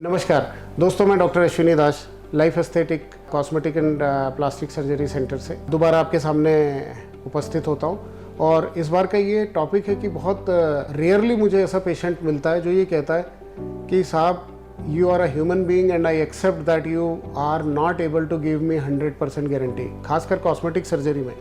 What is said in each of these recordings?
नमस्कार दोस्तों, मैं doctor Ashwini Das, life aesthetic cosmetic and plastic surgery centre से दोबारा आपके सामने उपस्थित होता हूं। और इस बार का ये टॉपिक है कि बहुत रेयरली मुझे ऐसा पेशेंट मिलता है जो ये कहता है कि साहब, you are a human being and I accept that you are not able to give me 100% guarantee. खासकर कॉस्मेटिक सर्जरी में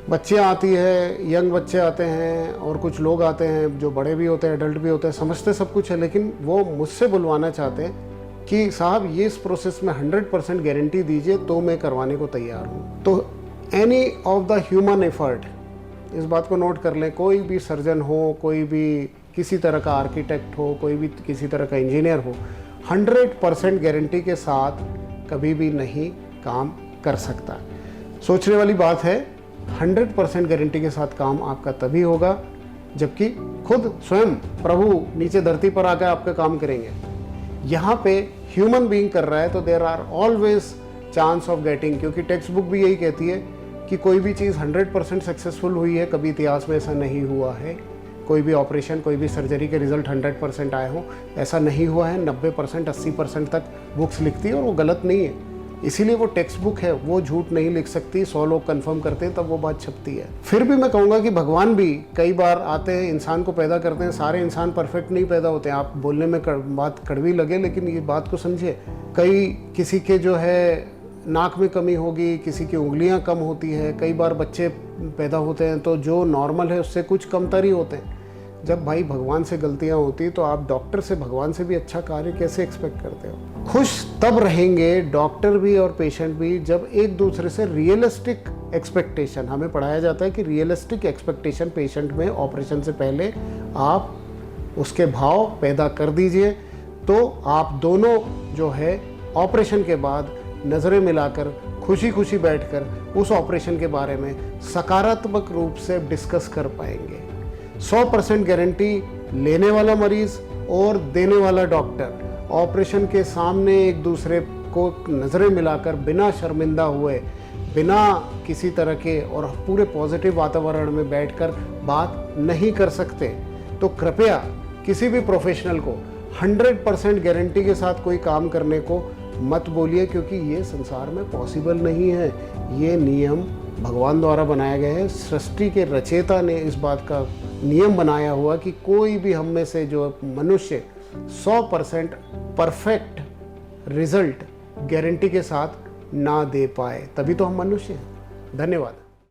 बच्चियाँ आती है, यंग बच्चे आते हैं और कुछ लोग आते हैं जो बड़े भी होते हैं, एडल्ट भी होते हैं, समझते सब कुछ है, लेकिन वो मुझसे बुलवाना चाहते हैं कि साहब ये इस प्रोसेस में 100% गारंटी दीजिए तो मैं करवाने को तैयार हूँ। तो any of the human effort, इस बात को नोट कर लें, कोई भी सर्जन हो, कोई भी किसी तरह का आर्किटेक्ट हो, कोई भी किसी तरह का इंजीनियर हो, 100% गारंटी के साथ कभी भी नहीं काम कर सकता। सोचने वाली बात है, 100% गारंटी के साथ काम आपका तभी होगा जबकि खुद स्वयं प्रभु नीचे धरती पर आकर आपका काम करेंगे। यहाँ पे ह्यूमन बीइंग कर रहा है तो there are always chance of getting, क्योंकि टेक्स्ट बुक भी यही कहती है कि कोई भी चीज़ 100% सक्सेसफुल हुई है, कभी इतिहास में ऐसा नहीं हुआ है। कोई भी ऑपरेशन, कोई भी सर्जरी के रिजल्ट 100% आए हों, ऐसा नहीं हुआ है। 90%, 80% तक बुक्स लिखती है और वो गलत नहीं है। इसीलिए वो टेक्स्ट बुक है, वो झूठ नहीं लिख सकती। 100 लोग कंफर्म करते हैं तब वो बात छपती है। फिर भी मैं कहूँगा कि भगवान भी कई बार आते हैं, इंसान को पैदा करते हैं। सारे इंसान परफेक्ट नहीं पैदा होते हैं। आप बोलने में बात कड़वी लगे, लेकिन ये बात को समझिए। किसी के जो है नाक में कमी होगी, किसी की उंगलियां कम होती है। कई बार बच्चे पैदा होते हैं तो जो नॉर्मल है उससे कुछ कमतर ही होते हैं। जब भाई भगवान से गलतियां होती तो आप डॉक्टर से, भगवान से भी अच्छा कार्य कैसे एक्सपेक्ट करते हो? खुश तब रहेंगे डॉक्टर भी और पेशेंट भी जब एक दूसरे से रियलिस्टिक एक्सपेक्टेशन, हमें पढ़ाया जाता है कि रियलिस्टिक एक्सपेक्टेशन पेशेंट में ऑपरेशन से पहले आप उसके भाव पैदा कर दीजिए, तो आप दोनों जो है ऑपरेशन के बाद नज़रें मिलाकर खुशी खुशी बैठकर उस ऑपरेशन के बारे में सकारात्मक रूप से डिस्कस कर पाएंगे। 100% गारंटी लेने वाला मरीज और देने वाला डॉक्टर ऑपरेशन के सामने एक दूसरे को नज़रें मिलाकर बिना शर्मिंदा हुए, बिना किसी तरह के और पूरे पॉजिटिव वातावरण में बैठकर बात नहीं कर सकते। तो कृपया किसी भी प्रोफेशनल को 100% गारंटी के साथ कोई काम करने को मत बोलिए, क्योंकि ये संसार में पॉसिबल नहीं है। ये नियम भगवान द्वारा बनाया गया है। सृष्टि के रचयिता ने इस बात का नियम बनाया हुआ कि कोई भी हम में से जो मनुष्य 100% परफेक्ट रिजल्ट गारंटी के साथ ना दे पाए, तभी तो हम मनुष्य हैं। धन्यवाद।